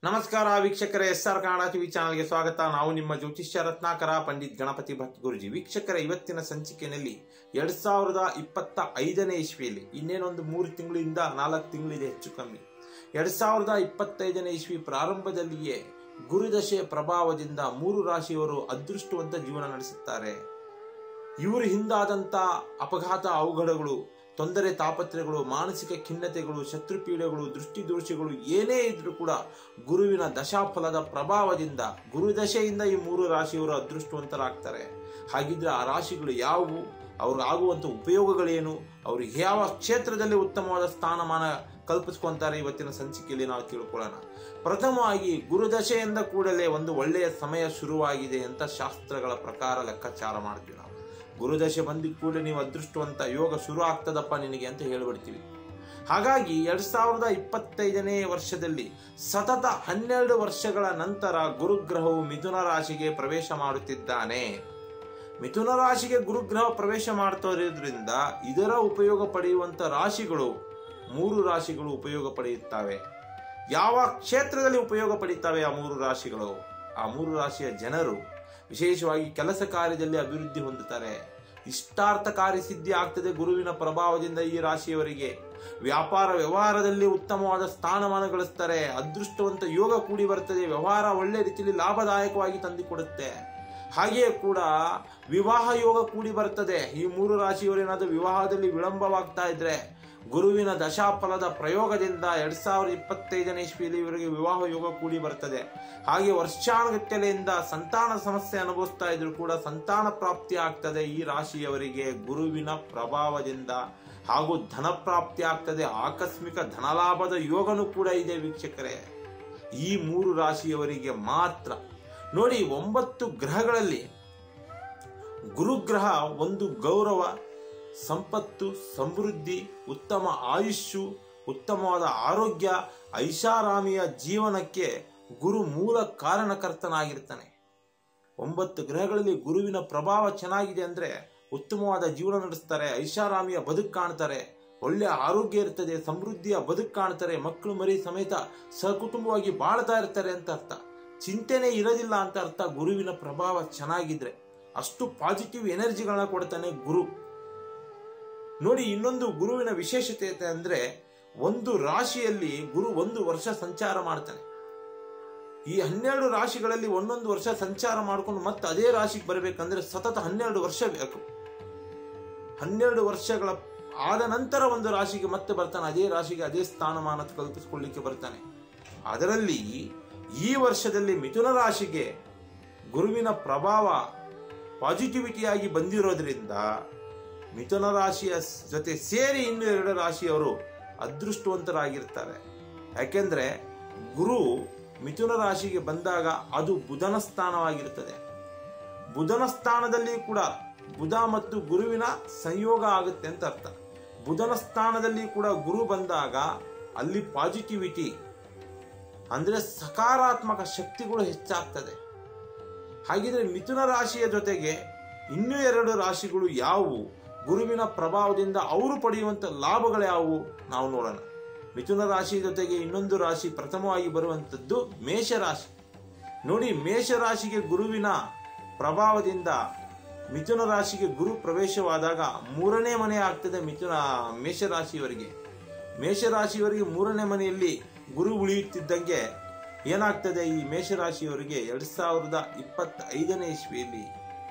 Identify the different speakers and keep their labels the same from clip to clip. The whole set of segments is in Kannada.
Speaker 1: ನಮಸ್ಕಾರ ವೀಕ್ಷಕರೇ, SR ಕನ್ನಡ ಟಿವಿ ಚಾನಲ್ಗೆ ಸ್ವಾಗತ. ನಾವು ನಿಮ್ಮ ಜ್ಯೋತಿಷ್ಯ ರತ್ನಾಕರ ಪಂಡಿತ್ ಗಣಪತಿ ಭಟ್ ಗುರುಜಿ. ವೀಕ್ಷಕರೇ, ಇವತ್ತಿನ ಸಂಚಿಕೆಯಲ್ಲಿ 2025ನೇ ಇಸ್ವಿಯಲ್ಲಿ ಇನ್ನೇನೊಂದು 3 ತಿಂಗಳಿಂದ 4 ತಿಂಗಳಿದೆ ಹೆಚ್ಚು ಕಮ್ಮಿ. 2025ನೇ ಇಸ್ವಿ ಪ್ರಾರಂಭದಲ್ಲಿಯೇ ಗುರುದಶೆ ಪ್ರಭಾವದಿಂದ 3 ರಾಶಿಯವರು ಅದೃಷ್ಟವಂತ ಜೀವನ ನಡೆಸುತ್ತಾರೆ. ಇವರು ಹಿಂದಾದಂತ ಅಪಘಾತ, ಅವಘಡಗಳು, ತೊಂದರೆ, ತಾಪತ್ರಯಗಳು, ಮಾನಸಿಕ ಖಿನ್ನತೆಗಳು, ಶತ್ರುಪೀಡೆಗಳು, ದೃಷ್ಟಿದೋಷಗಳು ಏನೇ ಇದ್ರೂ ಕೂಡ ಗುರುವಿನ ದಶಾಫಲದ ಪ್ರಭಾವದಿಂದ, ಗುರುದಶೆಯಿಂದ ಈ 3 ರಾಶಿಯವರು ಅದೃಷ್ಟವಂತರಾಗ್ತಾರೆ. ಹಾಗಿದ್ರೆ ಆ ರಾಶಿಗಳು ಯಾವುವು, ಅವ್ರಿಗೆ ಆಗುವಂತ ಉಪಯೋಗಗಳೇನು, ಅವರು ಯಾವ ಕ್ಷೇತ್ರದಲ್ಲಿ ಉತ್ತಮವಾದ ಸ್ಥಾನಮಾನ ಕಲ್ಪಿಸ್ಕೊಂತಾರೆ, ಇವತ್ತಿನ ಸಂಚಿಕೆಯಲ್ಲಿ ನಾವು ತಿಳ್ಕೊಳ್ಳೋಣ. ಪ್ರಥಮವಾಗಿ, ಗುರುದಶೆ ಎಂದ ಕೂಡಲೇ ಒಂದು ಒಳ್ಳೆಯ ಸಮಯ ಶುರುವಾಗಿದೆ ಅಂತ ಶಾಸ್ತ್ರಗಳ ಪ್ರಕಾರ ಲೆಕ್ಕಾಚಾರ ಮಾಡ್ತೀವಿ ನಾವು. ಗುರುದಶೆ ಬಂದಿದ್ದ ಕೂಡಲೇ ನೀವು ಅದೃಷ್ಟವಂತ, ಯೋಗ ಶುರು ಆಗ್ತದಪ್ಪ ನಿನಗೆ ಅಂತ ಹೇಳ್ಬಿಡ್ತೀವಿ. ಹಾಗಾಗಿ 2025ನೇ ವರ್ಷದಲ್ಲಿ ಸತತ 12 ವರ್ಷಗಳ ನಂತರ ಗುರುಗ್ರಹವು ಮಿಥುನ ರಾಶಿಗೆ ಪ್ರವೇಶ ಮಾಡುತ್ತಿದ್ದಾನೆ. ಮಿಥುನ ರಾಶಿಗೆ ಗುರುಗ್ರಹ ಪ್ರವೇಶ ಮಾಡ್ತಿರೋದ್ರಿಂದ ಇದರ ಉಪಯೋಗ ಪಡೆಯುವಂತ ರಾಶಿಗಳು 3 ರಾಶಿಗಳು ಉಪಯೋಗ ಪಡೆಯುತ್ತವೆ. ಯಾವ ಕ್ಷೇತ್ರದಲ್ಲಿ ಉಪಯೋಗ ಪಡೆಯುತ್ತವೆ ಆ 3 ರಾಶಿಗಳು? ಆ 3 ರಾಶಿಯ ಜನರು ವಿಶೇಷವಾಗಿ ಕೆಲಸ ಕಾರ್ಯದಲ್ಲಿ ಅಭಿವೃದ್ಧಿ ಹೊಂದುತ್ತಾರೆ. ಇಷ್ಟಾರ್ಥ ಕಾರ್ಯ ಸಿದ್ಧಿ ಆಗ್ತದೆ ಗುರುವಿನ ಪ್ರಭಾವದಿಂದ. ಈ ರಾಶಿಯವರಿಗೆ ವ್ಯಾಪಾರ ವ್ಯವಹಾರದಲ್ಲಿ ಉತ್ತಮವಾದ ಸ್ಥಾನಮಾನ ಗಳಿಸ್ತಾರೆ. ಅದೃಷ್ಟವಂತ ಯೋಗ ಕೂಡಿ ಬರ್ತದೆ. ವ್ಯವಹಾರ ಒಳ್ಳೆ ರೀತಿಯಲ್ಲಿ ಲಾಭದಾಯಕವಾಗಿ ತಂದುಕೊಡುತ್ತೆ. ಹಾಗೆಯೇ ಕೂಡ ವಿವಾಹ ಯೋಗ ಕೂಡಿ ಬರ್ತದೆ. ಈ 3 ರಾಶಿಯವರು ಏನಾದರೂ ವಿವಾಹದಲ್ಲಿ ವಿಳಂಬವಾಗ್ತಾ ಇದ್ರೆ ಗುರುವಿನ ದಶಾಫಲದ ಪ್ರಯೋಗದಿಂದ 2025ನೇ ಇಸ್ವಿಯಲ್ಲಿ ಇವರಿಗೆ ವಿವಾಹ ಯೋಗ ಕೂಡಿ ಬರ್ತದೆ. ಹಾಗೆ ವರ್ಷಾನುಗಟ್ಟಲೆಯಿಂದ ಸಂತಾನ ಸಮಸ್ಯೆ ಅನುಭವಿಸ್ತಾ ಇದ್ರು ಕೂಡ ಸಂತಾನ ಪ್ರಾಪ್ತಿ ಆಗ್ತದೆ ಈ ರಾಶಿಯವರಿಗೆ ಗುರುವಿನ ಪ್ರಭಾವದಿಂದ. ಹಾಗೂ ಧನ ಪ್ರಾಪ್ತಿ ಆಗ್ತದೆ. ಆಕಸ್ಮಿಕ ಧನಲಾಭದ ಯೋಗನೂ ಕೂಡ ಇದೆ ವೀಕ್ಷಕರೇ ಈ 3 ರಾಶಿಯವರಿಗೆ ಮಾತ್ರ. ನೋಡಿ, 9 ಗ್ರಹಗಳಲ್ಲಿ ಗುರುಗ್ರಹ ಒಂದು ಗೌರವ, ಸಂಪತ್ತು, ಸಮೃದ್ಧಿ, ಉತ್ತಮ ಆಯುಷ್ಯು, ಉತ್ತಮವಾದ ಆರೋಗ್ಯ, ಐಷಾರಾಮಿಯ ಜೀವನಕ್ಕೆ ಗುರು ಮೂಲ ಕಾರಣಕರ್ತನಾಗಿರ್ತಾನೆ. 9 ಗ್ರಹಗಳಲ್ಲಿ ಗುರುವಿನ ಪ್ರಭಾವ ಚೆನ್ನಾಗಿದೆ ಅಂದ್ರೆ ಉತ್ತಮವಾದ ಜೀವನ ನಡೆಸ್ತಾರೆ, ಐಷಾರಾಮಿಯ ಬದುಕು ಕಾಣ್ತಾರೆ, ಒಳ್ಳೆಯ ಆರೋಗ್ಯ ಇರ್ತದೆ, ಸಮೃದ್ಧಿಯ ಬದುಕು ಕಾಣ್ತಾರೆ, ಮಕ್ಕಳು ಮರಿ ಸಮೇತ ಸಹಕುಟುಂಬವಾಗಿ ಬಾಳ್ತಾ ಇರ್ತಾರೆ ಅಂತ ಅರ್ಥ. ಚಿಂತೆನೆ ಇರೋದಿಲ್ಲ ಅಂತ ಅರ್ಥ. ಗುರುವಿನ ಪ್ರಭಾವ ಚೆನ್ನಾಗಿದ್ರೆ ಅಷ್ಟು ಪಾಸಿಟಿವ್ ಎನರ್ಜಿಗಳನ್ನ ಕೊಡ್ತಾನೆ ಗುರು. ನೋಡಿ, ಇನ್ನೊಂದು ಗುರುವಿನ ವಿಶೇಷತೆ ಅಂದ್ರೆ ಒಂದು ರಾಶಿಯಲ್ಲಿ ಗುರು 1 ವರ್ಷ ಸಂಚಾರ ಮಾಡ್ತಾನೆ. ಈ 12 ರಾಶಿಗಳಲ್ಲಿ ಒಂದೊಂದು ವರ್ಷ ಸಂಚಾರ ಮಾಡ್ಕೊಂಡು ಮತ್ತೆ ಅದೇ ರಾಶಿಗೆ ಬರಬೇಕಂದ್ರೆ ಸತತ 12 ವರ್ಷ ಬೇಕು. 12 ವರ್ಷಗಳ ಆದ ನಂತರ ಒಂದು ರಾಶಿಗೆ ಮತ್ತೆ ಬರ್ತಾನೆ. ಅದೇ ರಾಶಿಗೆ ಅದೇ ಸ್ಥಾನಮಾನ ಕಲ್ಪಿಸಿಕೊಳ್ಳಿಕ್ಕೆ ಬರ್ತಾನೆ. ಅದರಲ್ಲಿ ಈ ವರ್ಷದಲ್ಲಿ ಮಿಥುನ ರಾಶಿಗೆ ಗುರುವಿನ ಪ್ರಭಾವ ಪಾಸಿಟಿವಿಟಿಯಾಗಿ ಬಂದಿರೋದ್ರಿಂದ ಮಿಥುನ ರಾಶಿಯ ಜೊತೆ ಸೇರಿ ಇನ್ನು 2 ರಾಶಿಯವರು ಅದೃಷ್ಟವಂತರಾಗಿರ್ತಾರೆ. ಯಾಕೆಂದ್ರೆ ಗುರು ಮಿಥುನ ರಾಶಿಗೆ ಬಂದಾಗ ಅದು ಬುಧನ ಸ್ಥಾನವಾಗಿರ್ತದೆ. ಬುಧನ ಸ್ಥಾನದಲ್ಲಿ ಕೂಡ ಬುಧ ಮತ್ತು ಗುರುವಿನ ಸಂಯೋಗ ಆಗುತ್ತೆ ಅಂತ ಅರ್ಥ. ಬುಧನ ಸ್ಥಾನದಲ್ಲಿ ಕೂಡ ಗುರು ಬಂದಾಗ ಅಲ್ಲಿ ಪಾಸಿಟಿವಿಟಿ ಅಂದ್ರೆ ಸಕಾರಾತ್ಮಕ ಶಕ್ತಿಗಳು ಹೆಚ್ಚಾಗ್ತದೆ. ಹಾಗಿದ್ರೆ ಮಿಥುನ ರಾಶಿಯ ಜೊತೆಗೆ ಇನ್ನೂ 2 ರಾಶಿಗಳು ಯಾವುವು, ಗುರುವಿನ ಪ್ರಭಾವದಿಂದ ಅವರು ಪಡೆಯುವಂತ ಲಾಭಗಳು ಯಾವುವು ನಾವು ನೋಡೋಣ. ಮಿಥುನ ರಾಶಿ ಜೊತೆಗೆ ಇನ್ನೊಂದು ರಾಶಿ ಪ್ರಥಮವಾಗಿ ಬರುವಂತದ್ದು ಮೇಷರಾಶಿ. ನೋಡಿ, ಮೇಷರಾಶಿಗೆ ಗುರುವಿನ ಪ್ರಭಾವದಿಂದ ಮಿಥುನ ರಾಶಿಗೆ ಗುರು ಪ್ರವೇಶವಾದಾಗ 3ನೇ ಮನೆ ಆಗ್ತದೆ ಮೇಷರಾಶಿಯವರಿಗೆ. ಮೇಷರಾಶಿಯವರಿಗೆ 3ನೇ ಮನೆಯಲ್ಲಿ ಗುರು ಉಳಿಯುತ್ತಿದ್ದಂಗೆ ಏನಾಗ್ತದೆ, ಈ ಮೇಷರಾಶಿಯವರಿಗೆ 2025ನೇ ಇಸ್ವಿಯಲ್ಲಿ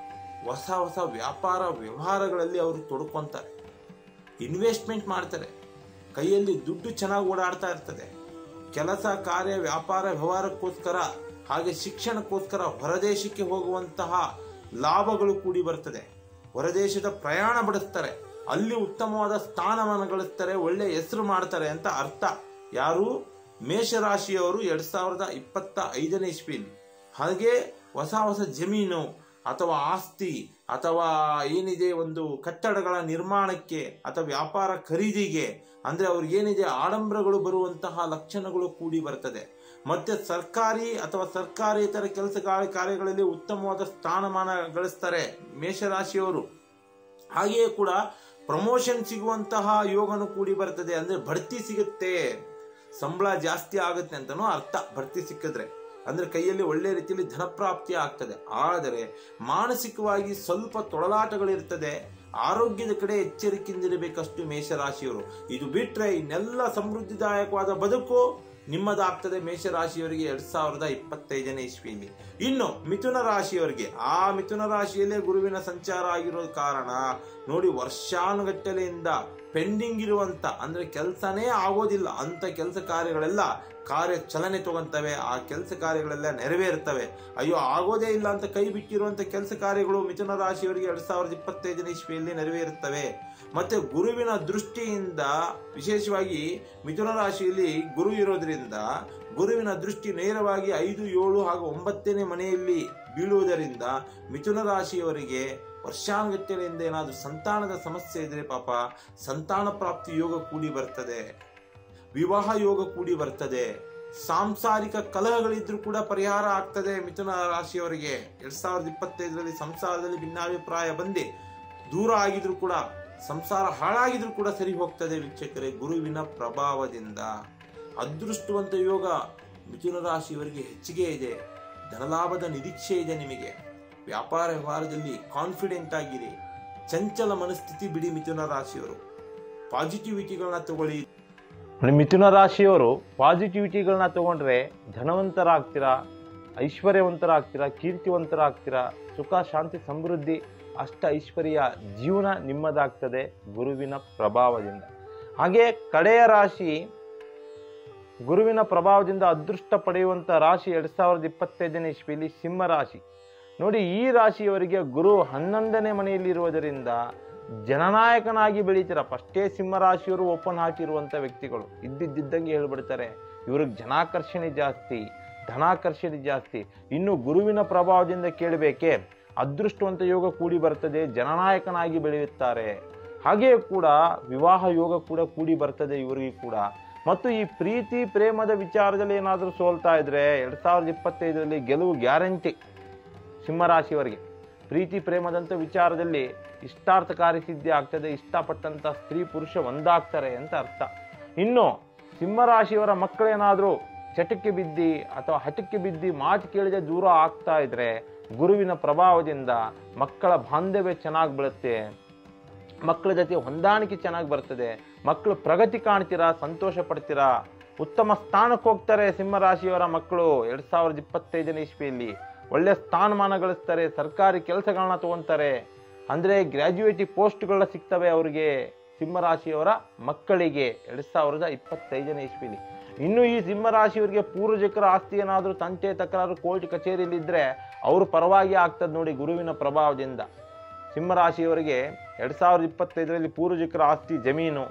Speaker 1: ಹೊಸ ಹೊಸ ವ್ಯಾಪಾರ ವ್ಯವಹಾರಗಳಲ್ಲಿ ಅವರು ತೊಡ್ಕೊಂತಾರೆ, ಇನ್ವೆಸ್ಟ್ಮೆಂಟ್ ಮಾಡ್ತಾರೆ, ಕೈಯಲ್ಲಿ ದುಡ್ಡು ಚೆನ್ನಾಗಿ ಓಡಾಡ್ತಾ ಇರ್ತದೆ. ಕೆಲಸ ಕಾರ್ಯ ವ್ಯಾಪಾರ ವ್ಯವಹಾರಕ್ಕೋಸ್ಕರ ಹಾಗೆ ಶಿಕ್ಷಣಕ್ಕೋಸ್ಕರ ಹೊರದೇಶಕ್ಕೆ ಹೋಗುವಂತಹ ಲಾಭಗಳು ಕೂಡಿ ಬರ್ತದೆ. ಹೊರದೇಶದ ಪ್ರಯಾಣ ಬಿಡಿಸ್ತಾರೆ, ಅಲ್ಲಿ ಉತ್ತಮವಾದ ಸ್ಥಾನಮಾನ ಗಳಿಸ್ತಾರೆ, ಒಳ್ಳೆ ಹೆಸರು ಮಾಡ್ತಾರೆ ಅಂತ ಅರ್ಥ. ಯಾರು? ಮೇಷರಾಶಿಯವರು 2025ನೇ ಇಸ್ವಿಯಲ್ಲಿ. ಹಾಗೆ ಹೊಸ ಹೊಸ ಜಮೀನು ಅಥವಾ ಆಸ್ತಿ ಅಥವಾ ಏನಿದೆ ಒಂದು ಕಟ್ಟಡಗಳ ನಿರ್ಮಾಣಕ್ಕೆ ಅಥವಾ ವ್ಯಾಪಾರ ಖರೀದಿಗೆ ಅಂದ್ರೆ ಅವ್ರಿಗೇನಿದೆ ಆಡಂಬರಗಳು ಬರುವಂತಹ ಲಕ್ಷಣಗಳು ಕೂಡಿ ಬರ್ತದೆ. ಮತ್ತೆ ಸರ್ಕಾರಿ ಅಥವಾ ಸರ್ಕಾರೇತರ ಕೆಲಸ ಕಾರ್ಯಗಳಲ್ಲಿ ಉತ್ತಮವಾದ ಸ್ಥಾನಮಾನ ಗಳಿಸ್ತಾರೆ ಮೇಷರಾಶಿಯವರು. ಹಾಗೆಯೇ ಕೂಡ ಪ್ರಮೋಷನ್ ಸಿಗುವಂತಹ ಯೋಗನು ಕೂಡಿ ಬರ್ತದೆ. ಅಂದ್ರೆ ಬಡ್ತಿ ಸಿಗುತ್ತೆ, ಸಂಬಳ ಜಾಸ್ತಿ ಆಗುತ್ತೆ ಅಂತನೂ ಅರ್ಥ ಬಡ್ತಿ ಸಿಕ್ಕಿದ್ರೆ. ಅಂದ್ರೆ ಕೈಯಲ್ಲಿ ಒಳ್ಳೆ ರೀತಿಯಲ್ಲಿ ಧನಪ್ರಾಪ್ತಿ ಆಗ್ತದೆ. ಆದರೆ ಮಾನಸಿಕವಾಗಿ ಸ್ವಲ್ಪ ತೊಳಲಾಟಗಳಿರ್ತದೆ. ಆರೋಗ್ಯದ ಕಡೆ ಎಚ್ಚರಿಕೆಯಿಂದಿರಬೇಕಷ್ಟು ಮೇಷರಾಶಿಯವರು. ಇದು ಬಿಟ್ರೆ ಇನ್ನೆಲ್ಲ ಸಮೃದ್ಧಿದಾಯಕವಾದ ಬದುಕು ನಿಮ್ಮದಾಗ್ತದೆ ಮೇಷರಾಶಿಯವರಿಗೆ 2025ನೇ ಇಸ್ವಿಯಲ್ಲಿ. ಇನ್ನು ಮಿಥುನ ರಾಶಿಯವರಿಗೆ, ಆ ಮಿಥುನ ರಾಶಿಯಲ್ಲೇ ಗುರುವಿನ ಸಂಚಾರ ಆಗಿರೋ ಕಾರಣ ನೋಡಿ, ವರ್ಷಾನುಗಟ್ಟಲೆಯಿಂದ ಪೆಂಡಿಂಗ್ ಇರುವಂತ, ಅಂದ್ರೆ ಕೆಲಸನೇ ಆಗೋದಿಲ್ಲ ಅಂತ ಕೆಲಸ ಕಾರ್ಯಗಳೆಲ್ಲ ಕಾರ್ಯಚಲನೆ ತಗೊಂತವೆ. ಆ ಕೆಲಸ ಕಾರ್ಯಗಳೆಲ್ಲ ನೆರವೇರ್ತವೆ. ಅಯ್ಯೋ ಆಗೋದೇ ಇಲ್ಲ ಅಂತ ಕೈ ಬಿಟ್ಟಿರುವಂತ ಕೆಲಸ ಕಾರ್ಯಗಳು ಮಿಥುನ ರಾಶಿಯವರಿಗೆ 2025ನೇ ಇಸ್ವಿಯಲ್ಲಿ ನೆರವೇರುತ್ತವೆ. ಮತ್ತೆ ಗುರುವಿನ ದೃಷ್ಟಿಯಿಂದ, ವಿಶೇಷವಾಗಿ ಮಿಥುನ ರಾಶಿಯಲ್ಲಿ ಗುರು ಇರೋದ್ರಿಂದ ಗುರುವಿನ ದೃಷ್ಟಿ ನೇರವಾಗಿ 5, 7 ಹಾಗೂ 9ನೇ ಮನೆಯಲ್ಲಿ ಬೀಳುವುದರಿಂದ ಮಿಥುನ ರಾಶಿಯವರಿಗೆ ವರ್ಷಾನುಗಟ್ಟಲೆಯಿಂದ ಏನಾದರೂ ಸಂತಾನದ ಸಮಸ್ಯೆ ಇದ್ರೆ ಪಾಪ ಸಂತಾನ ಪ್ರಾಪ್ತಿ ಯೋಗ ಕೂಡಿ ಬರ್ತದೆ, ವಿವಾಹ ಯೋಗ ಕೂಡಿ ಬರ್ತದೆ. ಸಾಂಸಾರಿಕ ಕಲಹಗಳಿದ್ರೂ ಕೂಡ ಪರಿಹಾರ ಆಗ್ತದೆ ಮಿಥುನ ರಾಶಿಯವರಿಗೆ. 2025ರಲ್ಲಿ ಸಂಸಾರದಲ್ಲಿ ಭಿನ್ನಾಭಿಪ್ರಾಯ ಬಂದು ದೂರ ಆಗಿದ್ರು ಕೂಡ, ಸಂಸಾರ ಹಾಳಾಗಿದ್ರು ಕೂಡ ಸರಿ ಹೋಗ್ತದೆ ವೀಕ್ಷಕರೇ, ಗುರುವಿನ ಪ್ರಭಾವದಿಂದ. ಅದೃಷ್ಟವಂತ ಯೋಗ ಮಿಥುನ ರಾಶಿಯವರಿಗೆ ಹೆಚ್ಚಿಗೆ ಇದೆ. ಧನಲಾಭದ ನಿರೀಕ್ಷೆ ಇದೆ ನಿಮಗೆ. ವ್ಯಾಪಾರ ವ್ಯವಹಾರದಲ್ಲಿ ಕಾನ್ಫಿಡೆಂಟ್ ಆಗಿರಿ. ಚಂಚಲ ಮನಸ್ಥಿತಿ ಬಿಡಿ ಮಿಥುನ ರಾಶಿಯವರು. ಪಾಸಿಟಿವಿಟಿಗಳನ್ನ ತಗೊಳ್ಳಿ.
Speaker 2: ಮಿಥುನ ರಾಶಿಯವರು ಪಾಸಿಟಿವಿಟಿಗಳನ್ನ ತಗೊಂಡ್ರೆ ಧನವಂತರಾಗ್ತೀರಾ, ಐಶ್ವರ್ಯವಂತರಾಗ್ತೀರಾ, ಕೀರ್ತಿವಂತರಾಗ್ತೀರಾ, ಸುಖ ಶಾಂತಿ ಸಮೃದ್ಧಿ ಅಷ್ಟ ಐಶ್ವರ್ಯ ಜೀವನ ನಿಮ್ಮದಾಗ್ತದೆ ಗುರುವಿನ ಪ್ರಭಾವದಿಂದ. ಹಾಗೆ ಕಡೆಯ ರಾಶಿ ಗುರುವಿನ ಪ್ರಭಾವದಿಂದ ಅದೃಷ್ಟ ಪಡೆಯುವಂಥ ರಾಶಿ 2025ನೇ ಇಸ್ವಿಯಲ್ಲಿ ಸಿಂಹ ರಾಶಿ. ನೋಡಿ, ಈ ರಾಶಿಯವರಿಗೆ ಗುರು 11ನೇ ಮನೆಯಲ್ಲಿ ಇರುವುದರಿಂದ ಜನನಾಯಕನಾಗಿ ಬೆಳೀತೀರ. ಫಸ್ಟೇ ಸಿಂಹ ರಾಶಿಯವರು ಓಪನ್ ಹಾಕಿರುವಂಥ ವ್ಯಕ್ತಿಗಳು ಇದ್ದಿದ್ದಂಗೆ ಹೇಳ್ಬಿಡ್ತಾರೆ. ಇವ್ರಿಗೆ ಜನಾಕರ್ಷಣೆ ಜಾಸ್ತಿ, ಧನಾಕರ್ಷಣೆ ಜಾಸ್ತಿ. ಇನ್ನು ಗುರುವಿನ ಪ್ರಭಾವದಿಂದ ಕೇಳಬೇಕೆ, ಅದೃಷ್ಟವಂತ ಯೋಗ ಕೂಡಿ ಬರ್ತದೆ, ಜನನಾಯಕನಾಗಿ ಬೆಳೆಯುತ್ತಾರೆ. ಹಾಗೆಯೇ ಕೂಡ ವಿವಾಹ ಯೋಗ ಕೂಡ ಕೂಡಿ ಬರ್ತದೆ ಇವರಿಗೆ ಕೂಡ. ಮತ್ತು ಈ ಪ್ರೀತಿ ಪ್ರೇಮದ ವಿಚಾರದಲ್ಲಿ ಏನಾದರೂ ಸೋಲ್ತಾ ಇದ್ರೆ 2025ರಲ್ಲಿ ಗೆಲುವು ಗ್ಯಾರಂಟಿ ಸಿಂಹರಾಶಿಯವರಿಗೆ. ಪ್ರೀತಿ ಪ್ರೇಮದಂಥ ವಿಚಾರದಲ್ಲಿ ಇಷ್ಟಾರ್ಥಕಾರಿ ಸಿದ್ಧಿ ಆಗ್ತದೆ. ಇಷ್ಟಪಟ್ಟಂಥ ಸ್ತ್ರೀ ಪುರುಷ ಒಂದಾಗ್ತಾರೆ ಅಂತ ಅರ್ಥ. ಇನ್ನು ಸಿಂಹರಾಶಿಯವರ ಮಕ್ಕಳೇನಾದರೂ ಚಟಕ್ಕೆ ಬಿದ್ದಿ ಅಥವಾ ಹಠಕ್ಕೆ ಬಿದ್ದಿ ಮಾತು ಕೇಳದೆ ದೂರ ಆಗ್ತಾ ಇದ್ರೆ ಗುರುವಿನ ಪ್ರಭಾವದಿಂದ ಮಕ್ಕಳ ಬಾಂಧವ್ಯ ಚೆನ್ನಾಗಿ ಬೀಳುತ್ತೆ, ಮಕ್ಕಳ ಜೊತೆ ಹೊಂದಾಣಿಕೆ ಚೆನ್ನಾಗಿ ಬರ್ತದೆ, ಮಕ್ಕಳು ಪ್ರಗತಿ ಕಾಣ್ತೀರಾ, ಸಂತೋಷ ಪಡ್ತೀರಾ, ಉತ್ತಮ ಸ್ಥಾನಕ್ಕೆ ಹೋಗ್ತಾರೆ. ಸಿಂಹರಾಶಿಯವರ ಮಕ್ಕಳು 2025ನೇ ಇಸ್ವಿಯಲ್ಲಿ ಒಳ್ಳೆ ಸ್ಥಾನಮಾನ ಗಳಿಸ್ತಾರೆ, ಸರ್ಕಾರಿ ಕೆಲಸಗಳನ್ನ ತಗೊಂತಾರೆ. ಅಂದರೆ ಗ್ರ್ಯಾಜುಯೇಟಿ ಪೋಸ್ಟ್ಗಳನ್ನ ಸಿಗ್ತವೆ ಅವರಿಗೆ, ಸಿಂಹರಾಶಿಯವರ ಮಕ್ಕಳಿಗೆ 2025ನೇ ಇಸ್ವಿಯಲ್ಲಿ. ಇನ್ನು ಈ ಸಿಂಹರಾಶಿಯವರಿಗೆ ಪೂರ್ವಜಕರ ಆಸ್ತಿ ಏನಾದರೂ ತಂಟೆ ತಕರಾರು ಕೋರ್ಟ್ ಕಚೇರಿಯಲ್ಲಿದ್ದರೆ ಅವ್ರ ಪರವಾಗಿ ಆಗ್ತದೆ ನೋಡಿ ಗುರುವಿನ ಪ್ರಭಾವದಿಂದ. ಸಿಂಹರಾಶಿಯವರಿಗೆ 2025ರಲ್ಲಿ ಪೂರ್ವಜಕರ ಆಸ್ತಿ, ಜಮೀನು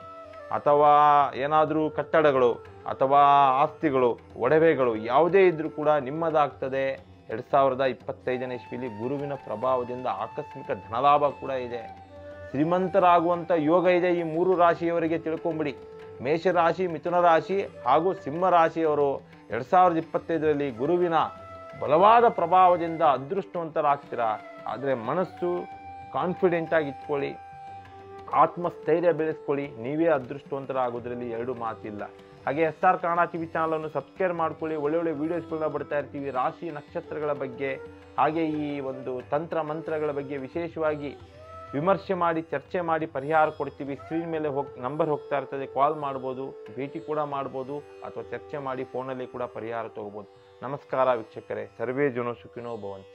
Speaker 2: ಅಥವಾ ಏನಾದರೂ ಕಟ್ಟಡಗಳು ಅಥವಾ ಆಸ್ತಿಗಳು, ಒಡವೆಗಳು ಯಾವುದೇ ಇದ್ರೂ ಕೂಡ ನಿಮ್ಮದಾಗ್ತದೆ 2025ನೇ ಇಸ್ವಿಯಲ್ಲಿ ಗುರುವಿನ ಪ್ರಭಾವದಿಂದ. ಆಕಸ್ಮಿಕ ಧನಲಾಭ ಕೂಡ ಇದೆ, ಶ್ರೀಮಂತರಾಗುವಂಥ ಯೋಗ ಇದೆ ಈ 3 ರಾಶಿಯವರಿಗೆ. ತಿಳ್ಕೊಂಬಿಡಿ, ಮೇಷರಾಶಿ, ಮಿಥುನ ರಾಶಿ ಹಾಗೂ ಸಿಂಹರಾಶಿಯವರು 2025ರಲ್ಲಿ ಗುರುವಿನ ಬಲವಾದ ಪ್ರಭಾವದಿಂದ ಅದೃಷ್ಟವಂತರಾಗ್ತೀರಾ. ಆದರೆ ಮನಸ್ಸು ಕಾನ್ಫಿಡೆಂಟ್ ಆಗಿ ಇಟ್ಕೊಳ್ಳಿ, ಆತ್ಮಸ್ಥೈರ್ಯ ಬೆಳೆಸ್ಕೊಳ್ಳಿ, ನೀವೇ ಅದೃಷ್ಟವಂತರಾಗೋದ್ರಲ್ಲಿ 2 ಮಾತಿಲ್ಲ. ಹಾಗೆ SR ಕನ್ನಡ ಟಿವಿ ಚಾನಲನ್ನು ಸಬ್ಸ್ಕ್ರೈಬ್ ಮಾಡ್ಕೊಳ್ಳಿ. ಒಳ್ಳೆ ವಿಡಿಯೋಸ್ಗಳನ್ನ ಬಿಡ್ತಾ ಇರ್ತೀವಿ, ರಾಶಿ ನಕ್ಷತ್ರಗಳ ಬಗ್ಗೆ, ಹಾಗೆ ಈ ಒಂದು ತಂತ್ರ ಮಂತ್ರಗಳ ಬಗ್ಗೆ ವಿಶೇಷವಾಗಿ ವಿಮರ್ಶೆ ಮಾಡಿ, ಚರ್ಚೆ ಮಾಡಿ ಪರಿಹಾರ ಕೊಡ್ತೀವಿ. ಸ್ಕ್ರೀನ್ ಮೇಲೆ ನಂಬರ್ ಹೋಗ್ತಾ ಇರ್ತದೆ, ಕಾಲ್ ಮಾಡ್ಬೋದು, ಭೇಟಿ ಕೂಡ ಮಾಡ್ಬೋದು, ಅಥವಾ ಚರ್ಚೆ ಮಾಡಿ ಫೋನಲ್ಲಿ ಕೂಡ ಪರಿಹಾರ ತಗೋಬೋದು. ನಮಸ್ಕಾರ ವೀಕ್ಷಕರೇ, ಸರ್ವೇ ಜನೋ ಸುಖಿನೋ ಭವಂತು.